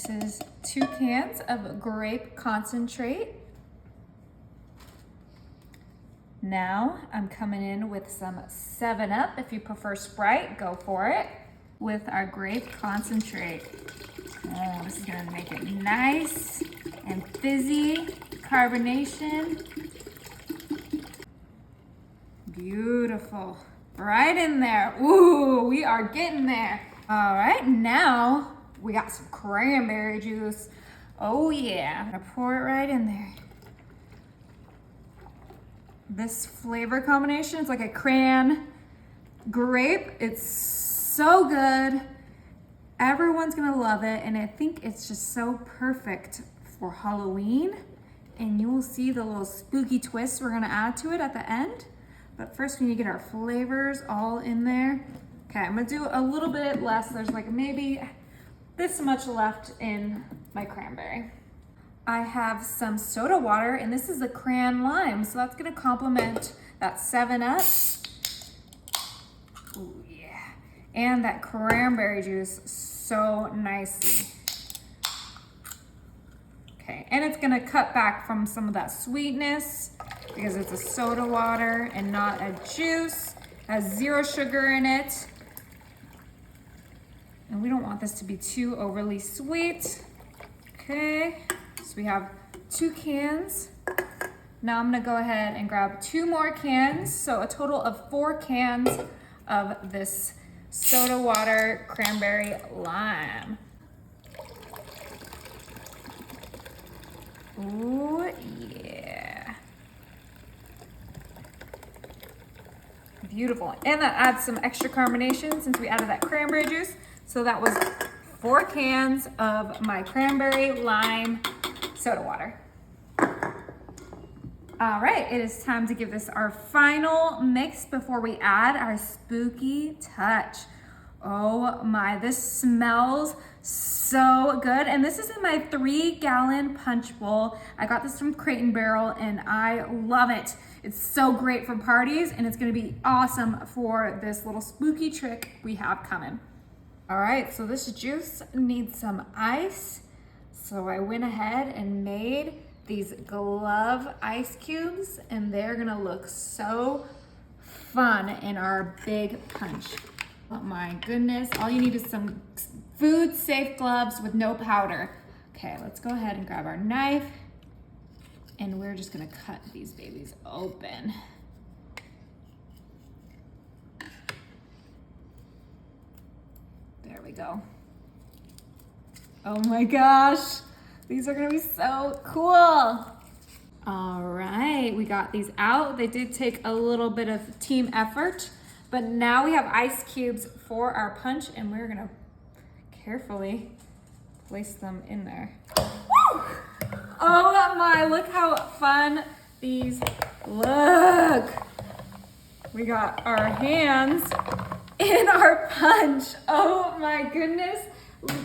This is 2 cans of grape concentrate. Now I'm coming in with some 7-Up. If you prefer Sprite, go for it. With our grape concentrate. Oh, this is gonna make it nice and fizzy. Carbonation. Beautiful. Right in there. Ooh, we are getting there. All right, now we got some cranberry juice. Oh yeah, I'm gonna pour it right in there. This flavor combination is like a crayon grape. It's so good. Everyone's gonna love it, and I think it's just so perfect for Halloween. And you will see the little spooky twists we're gonna add to it at the end. But first we need to get our flavors all in there. Okay, I'm gonna do a little bit less. There's like maybe this much left in my cranberry. I have some soda water, and this is the Crayon Lime, so that's gonna complement that 7-Up. Ooh, yeah. And that cranberry juice so nicely. Okay, and it's gonna cut back from some of that sweetness because it's a soda water and not a juice. It has 0 sugar in it. And we don't want this to be too overly sweet. Okay, so we have 2 cans. Now I'm gonna go ahead and grab 2 more cans. So a total of 4 cans of this soda water cranberry lime. Ooh, yeah. Beautiful. And that adds some extra carbonation since we added that cranberry juice. So that was 4 cans of my cranberry lime soda water. All right, it is time to give this our final mix before we add our spooky touch. Oh my, this smells so good. And this is in my 3-gallon punch bowl. I got this from Crayon Barrel and I love it. It's so great for parties, and it's gonna be awesome for this little spooky trick we have coming. All right, so this juice needs some ice. So I went ahead and made these glove ice cubes, and they're gonna look so fun in our big punch. Oh my goodness, all you need is some food safe gloves with no powder. Okay, let's go ahead and grab our knife, and we're just gonna cut these babies open. There we go. Oh my gosh, these are gonna be so cool. All right, we got these out. They did take a little bit of team effort, but now we have ice cubes for our punch, and we're gonna carefully place them in there. Woo! Oh my, look how fun these look. We got our hands in our punch. Oh my goodness,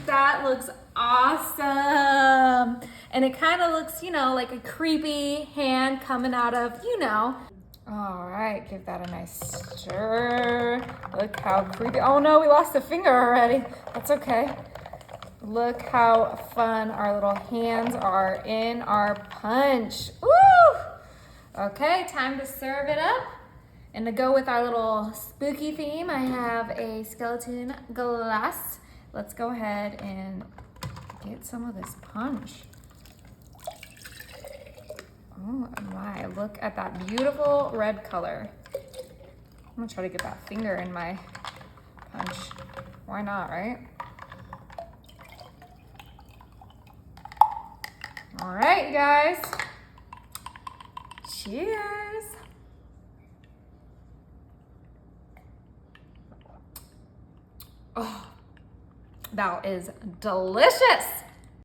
that looks awesome. And it kind of looks, you know, like a creepy hand coming out of, you know. All right, give that a nice stir. Look how creepy. Oh no, we lost a finger already. That's okay. Look how fun our little hands are in our punch. Woo! Okay, time to serve it up. And to go with our little spooky theme, I have a skeleton glass. Let's go ahead and get some of this punch. Oh my, look at that beautiful red color. I'm gonna try to get that finger in my punch. Why not, right? All right, guys. Cheers. Oh, that is delicious.